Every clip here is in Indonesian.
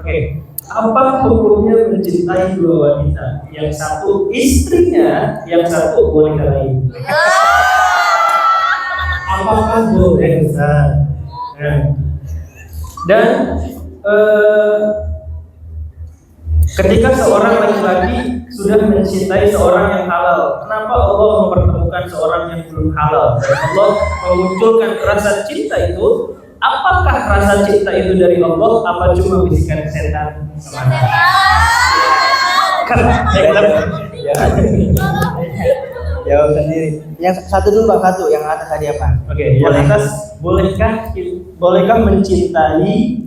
Oke. Apa hukumnya mencintai dua wanita? Yang satu istrinya, yang satu wanita lain. Apakah boleh Ustaz? Dan ketika seorang laki-laki sudah mencintai seorang yang halal, kenapa Allah mempertemukan seorang yang belum halal? Dan Allah memunculkan rasa cinta itu. Apakah rasa cinta itu dari Allah? Apa cuma bisikan setan? Jawab sendiri. Yang satu dulu Bang, satu. Yang atas tadi apa? Oke, yang atas, bolehkah mencintai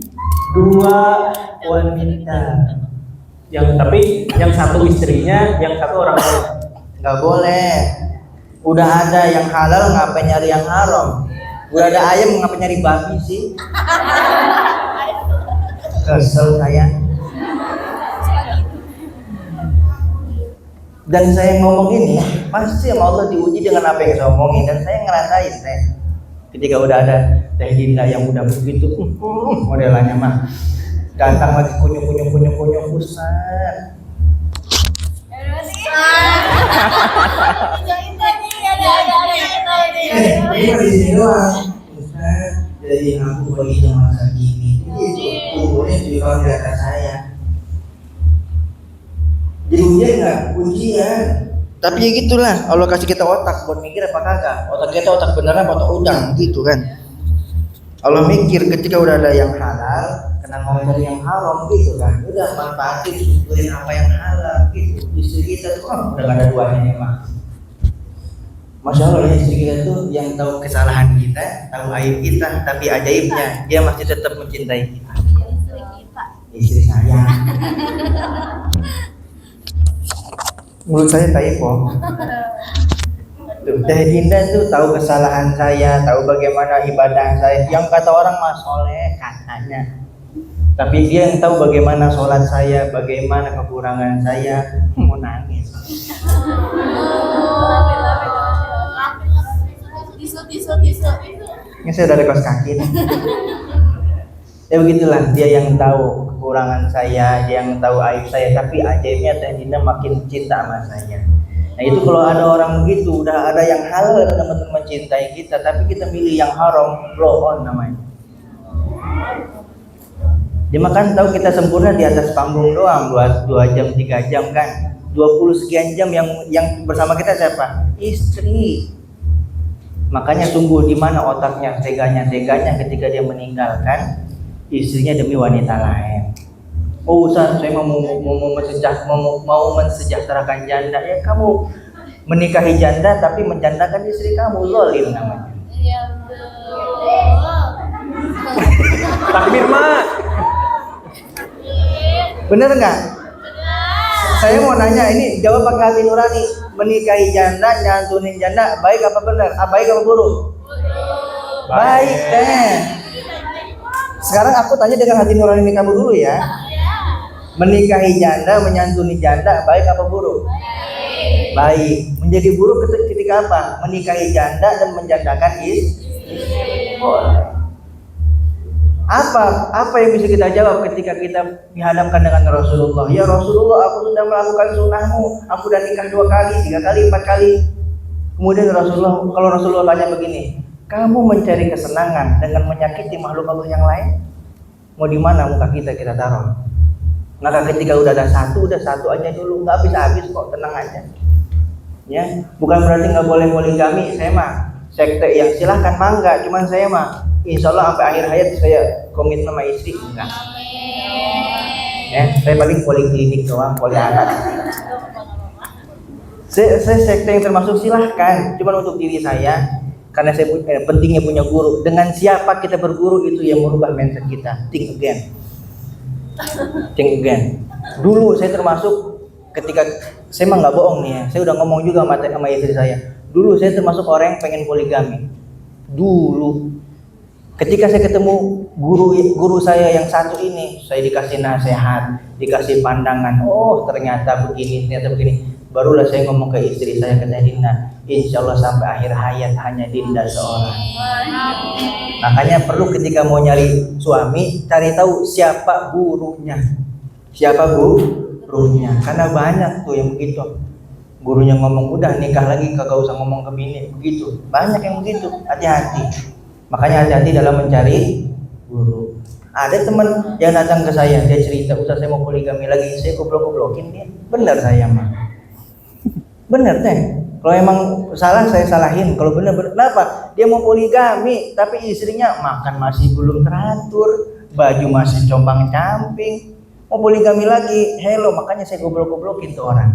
dua wanita? Tapi yang satu istrinya, yang satu orang lain. Nggak boleh. Udah ada yang halal, ngapain nyari yang haram? Udah ada ayam, ngapain nyari babi sih? Kesel saya. Dan saya ngomong ini pasti sama Allah diuji dengan apa yang saya omongin, dan saya ngerasain ketika udah ada Teh Dinda yang udah begitu modelannya mah datang lagi kunyuk Ustaz. Ini di sini doang. Ustaz, dari aku pergi sama gini. Umurnya di bawah di atas saya. Jadi ujian nggak? Ujian. Tapi ya gitulah, Allah kasih kita otak buat mikir apa kagak. Otak kita otak beneran apa otak udang gitu kan. Allah mikir ketika udah ada yang halal, kenapa cari yang haram gitu kan. Udah manfaatin, syukurin apa yang halal gitu. Istri kita tuh udah gak ada duanya nih Mak. Masya Allah ya, istri kita tuh yang tahu kesalahan kita, tahu aib kita, tapi ajaibnya dia masih tetap mencintai kita. Istri saya. Menurut saya typo. Teh Dinda tuh tahu kesalahan saya, tahu bagaimana ibadah saya. Yang kata orang mah soleh katanya. Tapi dia yang tahu bagaimana sholat saya, bagaimana kekurangan saya. Mau nangis. Ini saya udah ada kaos kaki nih. Ya begitulah, dia yang tahu kekurangan saya, dia yang tahu aib saya. Tapi ajaibnya Teh Dinda makin cinta sama saya. Nah itu kalau ada orang begitu, udah ada yang halal teman-teman mencintai kita, tapi kita milih yang haram, blow on namanya. Dia makan tahu kita sempurna di atas panggung doang, 2 jam 3 jam kan, 20 sekian jam yang bersama kita siapa? Istri. Makanya tunggu di mana otaknya teganya ketika dia meninggalkan istrinya demi wanita lain. Oh Ustaz, saya mau mensejahterakan janda. Ya kamu menikahi janda tapi menjandakan istri kamu, zalim namanya. Iya betul. Takbir Mak. Bener nggak? Saya mau nanya, ini jawab pakai hati nurani. Menikahi janda, nyantunin janda, baik apa benar? Baik apa buruk? Baik deh. Sekarang aku tanya dengan hati nurani kamu dulu ya. Menikahi janda, menyantuni janda, baik apa buruk? Baik. Menjadi buruk ketika apa? Menikahi janda dan menjandakan istri. Boleh. Apa yang bisa kita jawab ketika kita dihadapkan dengan Rasulullah? Ya Rasulullah, aku sudah melakukan sunnahmu, aku sudah nikah 2 kali, 3 kali, 4 kali. Kemudian kalau Rasulullah tanya begini, kamu mencari kesenangan dengan menyakiti makhluk Allah yang lain? Mau di mana muka kita taruh? Maka ketika udah ada satu aja dulu, nggak habis kok, tenang aja. Ya, bukan berarti nggak boleh poligami. Saya mah sekte yang silahkan mangga, cuman saya mah insya Allah sampai akhir hayat saya komitmen sama istri enggak. Ya, saya paling poliklinik doang, poli anak. Saya sekte yang termasuk silahkan, cuman untuk diri saya, karena saya pentingnya punya guru. Dengan siapa kita berguru itu yang merubah mindset kita. Think again. Dulu saya termasuk ketika saya mah nggak bohong nih ya, saya udah ngomong juga sama istri saya. Dulu saya termasuk orang yang pengen poligami. Dulu ketika saya ketemu guru saya yang satu ini, saya dikasih nasihat, dikasih pandangan. Oh ternyata begini. Barulah saya ngomong ke istri saya, kata Dinda, insya Allah sampai akhir hayat hanya Dinda seorang. Makanya perlu ketika mau nyari suami, cari tahu siapa gurunya. Siapa gurunya? Karena banyak tuh yang begitu. Gurunya ngomong udah nikah lagi, kagak usah ngomong ke bini, begitu. Banyak yang begitu. Hati-hati. Makanya hati-hati dalam mencari guru. Ada teman yang datang ke saya, dia cerita, Ustaz saya mau poligami lagi, saya goblok-goblokin dia. Benar saya mah. Benar teh. Kalau emang salah saya salahin. Kalau benar, kenapa? Dia mau poligami, tapi istrinya makan masih belum teratur, baju masih compang-camping. Mau poligami lagi, hello, makanya saya goblok-goblokin tuh orang.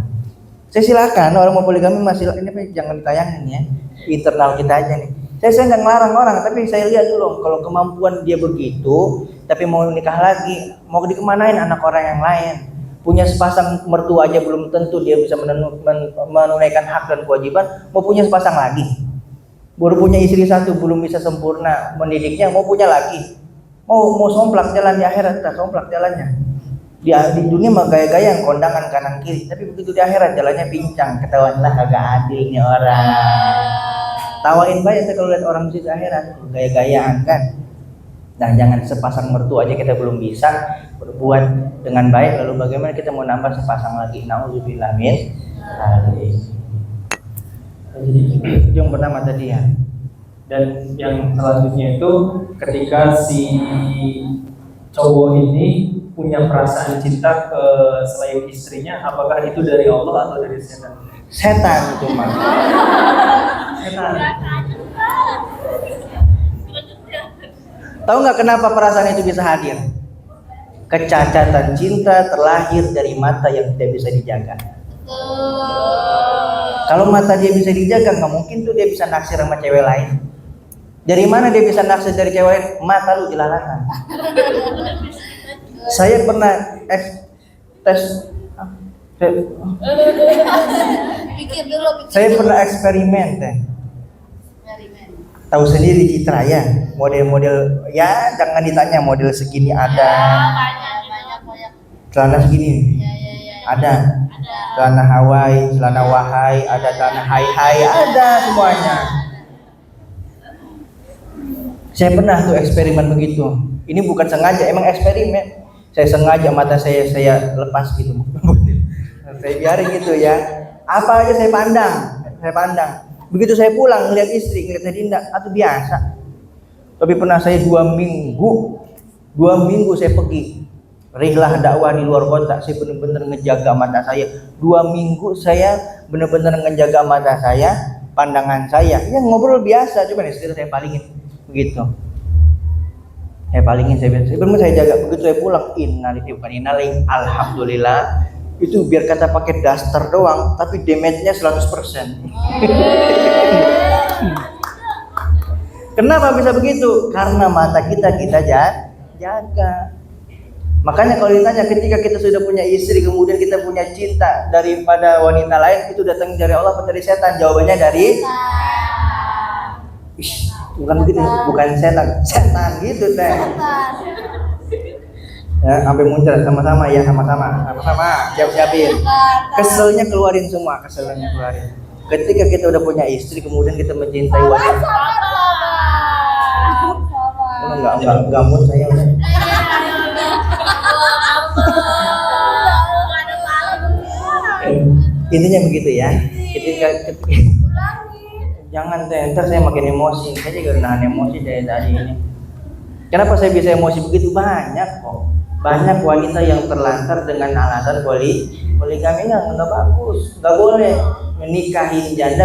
Saya silakan orang mau poligami masih ini jangan ditayangin ya. Internal kita aja nih. Saya nggak ngelarang orang, tapi saya lihat dulu kalau kemampuan dia begitu, tapi mau nikah lagi, mau dikemanain anak orang yang lain. Punya sepasang mertua aja belum tentu dia bisa menunaikan hak dan kewajiban, mau punya sepasang lagi. Baru punya istri satu belum bisa sempurna mendidiknya, mau punya lagi. Mau somplak jalan di akhirat, tak somplak jalannya. Di dunia mah gaya-gaya yang kondangan kanan kiri, tapi begitu di akhirat jalannya pincang, ketahuanlah kagak adil nih orang. Tawain banyak kalau lihat orang di akhirat, gaya-gayaan kan. Nah, jangan sepasang mertua aja kita belum bisa berbuat dengan baik, lalu bagaimana kita mau nambah sepasang lagi? Nauzubillah min dzalik. Jadi itu yang pertama tadi ya. Dan yang selanjutnya itu ketika si cowok ini punya perasaan cinta ke selain istrinya, apakah itu dari Allah atau dari setan? Setan itu mah. Setan. Tahu nggak kenapa perasaan itu bisa hadir? Kecacatan cinta terlahir dari mata yang tidak bisa dijaga. Kalau mata dia bisa dijaga, nggak mungkin tuh dia bisa naksir sama cewek lain. Dari mana dia bisa naksir dari cewek lain? Mata lu jelalatan. Saya pernah tes. Pikir dulu. Saya pernah eksperimen teh. Tahu sendiri Citra ya, model-model ya jangan ditanya model segini ada, Banyak. celana segini ada, celana Hawaii, celana Wahai, ada celana Hai, ada semuanya. Saya pernah tuh eksperimen begitu. Ini bukan sengaja, emang eksperimen. Saya sengaja mata saya lepas gitu, saya biarin gitu ya. Apa aja saya pandang. Begitu saya pulang ngeliat istri, ngeliat Dinda, atau biasa. Tapi pernah saya 2 minggu saya pergi rihlah dakwah di luar kota. Saya benar-benar ngejaga mata saya. 2 minggu saya benar-benar ngejaga mata saya, pandangan saya. Ya ngobrol biasa, cuma istri saya palingin begitu. Saya jaga. Begitu saya pulang, innalillahi alhamdulillah. Itu biar kata pakai daster doang, tapi damage-nya 100%. Kenapa bisa begitu? Karena mata kita jaga. Makanya kalau ditanya ketika kita sudah punya istri, kemudian kita punya cinta daripada wanita lain, itu datang dari Allah atau dari setan? Jawabannya dari bukan begitu, bukan setan gitu teh. Ya, sampai muncrat sama-sama siap-siapin. Keselnya keluarin semua, Ketika kita udah punya istri, kemudian kita mencintai wanita. Enggak mood saya udah. Intinya begitu ya. Ketika jangan ntar saya makin emosi. Saya juga nahan emosi dari tadi ini. Kenapa saya bisa emosi begitu? Banyak wanita yang terlantar dengan alasan poligami nggak bagus, nggak boleh menikahin janda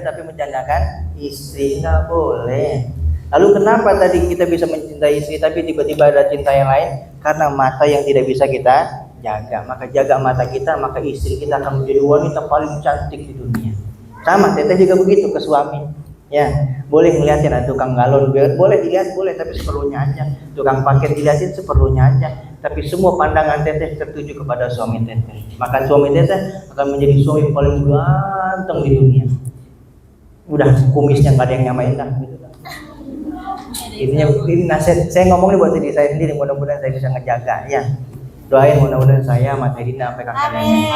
tapi menjandakan istri, nggak boleh. Lalu kenapa tadi kita bisa mencintai istri tapi tiba-tiba ada cinta yang lain? Karena mata yang tidak bisa kita jaga. Maka jaga mata kita, maka istri kita akan menjadi wanita paling cantik di dunia. Sama teteh juga begitu ke suami. Ya, boleh ngeliatin ada tukang galon, boleh dilihat, tapi seperlunya aja. Tukang parkir dilihatin seperlunya aja. Tapi semua pandangan teteh tertuju kepada suami teteh. Maka suami teteh akan menjadi suami paling ganteng di dunia. Udah kumisnya nggak ada yang nyamain dah. Gitu. Ini nasihat saya ngomong nih buat diri saya sendiri. Mudah-mudahan saya bisa ngejaga ya. Doain mudah-mudahan saya sama Teh Dina sampai kakak nenek.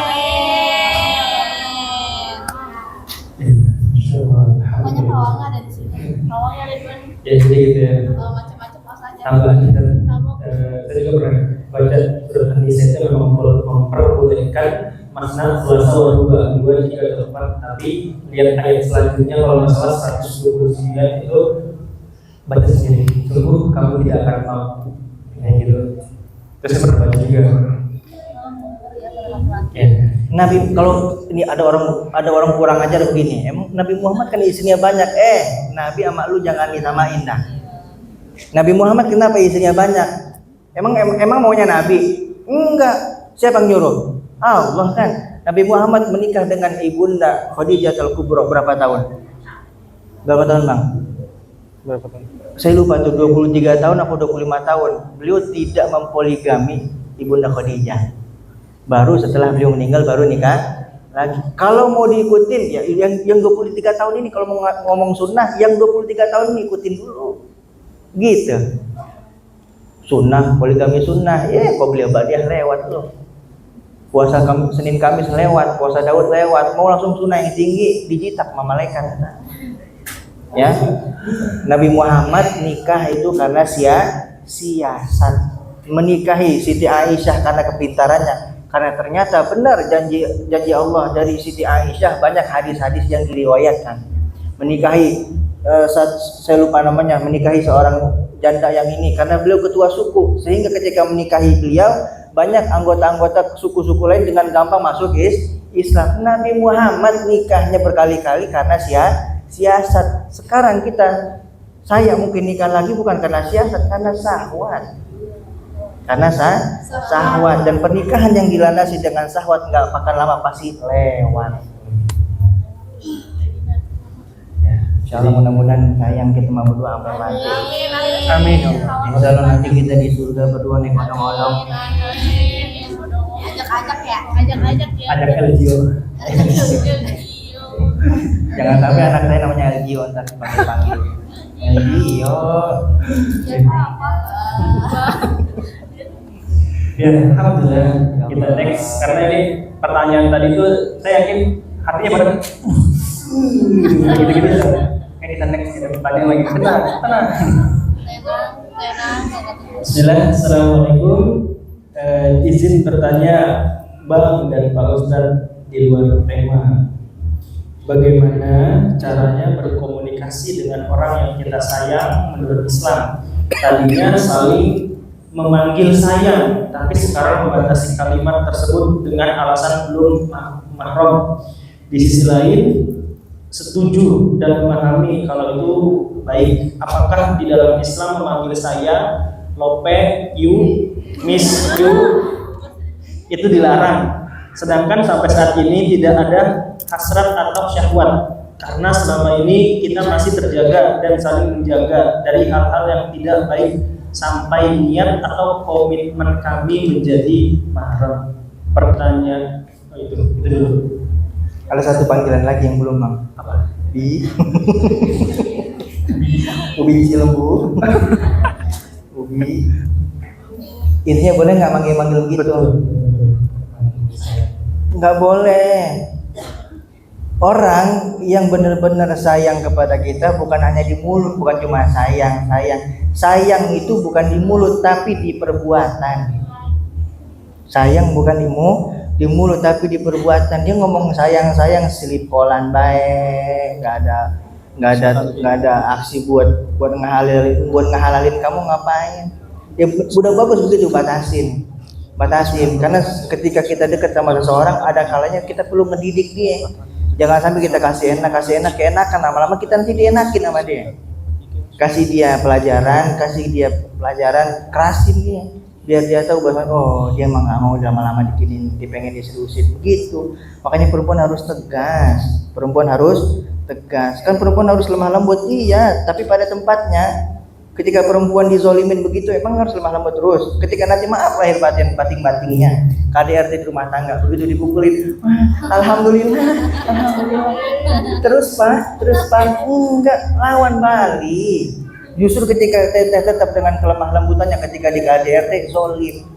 Pokoknya pawangnya ada di sini. Pawangnya ada di mana? Ya jadi gitu ya. Macam-macam rasanya. Tambahan kita, saya juga pernah baca surat An-Nisa itu memang memperbolehkan makna puasa dua jika tepat, tapi lihat ayat selanjutnya kalau masalah 129 itu baca sendiri, sungguh kamu tidak akan mampu, kayak gitu. Terus saya pernah baca juga. Ya. Nabi, kalau ini ada orang kurang ajar begini, emang Nabi Muhammad kan istrinya banyak, Nabi sama lu jangan disamain dah. Nabi Muhammad kenapa istrinya banyak? Emang maunya Nabi? Enggak. Siapa yang nyuruh? Allah kan. Nabi Muhammad menikah dengan ibunda Khadijah Al-Kubra berapa tahun? Berapa tahun, Bang? Berapa tahun? Saya lupa tuh, 23 tahun atau 25 tahun. Beliau tidak mempoligami ibunda Khadijah. Baru setelah beliau meninggal baru nikah lagi. Kalau mau diikutin ya yang 23 tahun ini, kalau mau ngomong sunnah yang 23 tahun ini ikutin dulu. Gitu. Sunnah, poligami sunnah, kok beliau badiah lewat loh. Puasa Senin Kamis lewat, puasa Daud lewat, mau langsung sunnah yang tinggi dijitak sama malaikat. Ya. Nabi Muhammad nikah itu karena siasat. Menikahi Siti Aisyah karena kepintarannya. Karena ternyata benar janji Allah dari Siti Aisyah, banyak hadis-hadis yang diriwayatkan. Menikahi saya lupa namanya, menikahi seorang janda yang ini karena beliau ketua suku, sehingga ketika menikahi beliau banyak anggota-anggota suku-suku lain dengan gampang masuk Islam. Nabi Muhammad nikahnya berkali-kali karena siasat. Sekarang saya mungkin nikah lagi bukan karena siasat, karena syahwat. Karena syahwat, dan pernikahan yang dilandasi dengan syahwat nggak akan lama pasti lewat. Insya Allah mudah-mudahan sayang kita mau berdoa sampai mati. Amin. Insya Allah nanti kita di surga berdua nih kodong-kodong. Ajak-ajak ya, ajak-ajak ya. Ada Elgio. Jangan sampai anak saya namanya Elgio ntar dipanggil. Elgio. Ya, alhamdulillah kita next karena ini pertanyaan tadi itu saya yakin hatinya pada gitu-gitu. Kita next kita pertanyaan lagi. Tenang. Bismillah, assalamualaikum. Izin bertanya Bang dan Pak Ustadz di luar tema. Bagaimana caranya berkomunikasi dengan orang yang kita sayang menurut Islam? Tadinya saling memanggil sayang, tapi sekarang membatasi kalimat tersebut dengan alasan belum mahram. Di sisi lain setuju dan memahami kalau itu baik. Apakah di dalam Islam memanggil saya lope, you, miss, you itu dilarang? Sedangkan sampai saat ini tidak ada hasrat atau syahwat, karena selama ini kita masih terjaga dan saling menjaga dari hal-hal yang tidak baik sampai niat atau komitmen kami menjadi mahram. Pertanyaan itu dulu. Ada satu panggilan lagi yang belum, Bang. Apa? Ubi Cilembu. Ubi. Intinya boleh nggak manggil-manggil begitu? Nggak boleh. Orang yang benar-benar sayang kepada kita bukan hanya di mulut, bukan cuma sayang. Sayang itu bukan di mulut tapi di perbuatan. Sayang bukan di mulut tapi di perbuatan. Dia ngomong sayang selipolan baik, nggak ada aksi buat ngehalalin kamu ngapain. Ya udah bagus begitu, batasin. Karena ketika kita dekat sama seseorang ada kalanya kita perlu mendidik dia. Jangan sampai kita kasih enak, keenakan, lama-lama kita nanti dienakin sama dia. Kasih dia pelajaran, kerasin dia. Biar dia tahu bahwa dia emang gak mau lama-lama dikinin, dia pengen diseriusin begitu. Makanya perempuan harus tegas. Kan perempuan harus lemah lembut, iya, tapi pada tempatnya. Ketika perempuan dizolimin begitu emang harus lemah lembut terus. Ketika nanti maaf lahir batin-batingnya, KDRT di rumah tangga begitu dipukulin, alhamdulillah. Terus pak, enggak, lawan balik. Justru ketika tetap dengan kelemah lembutannya ketika di KDRT zolim,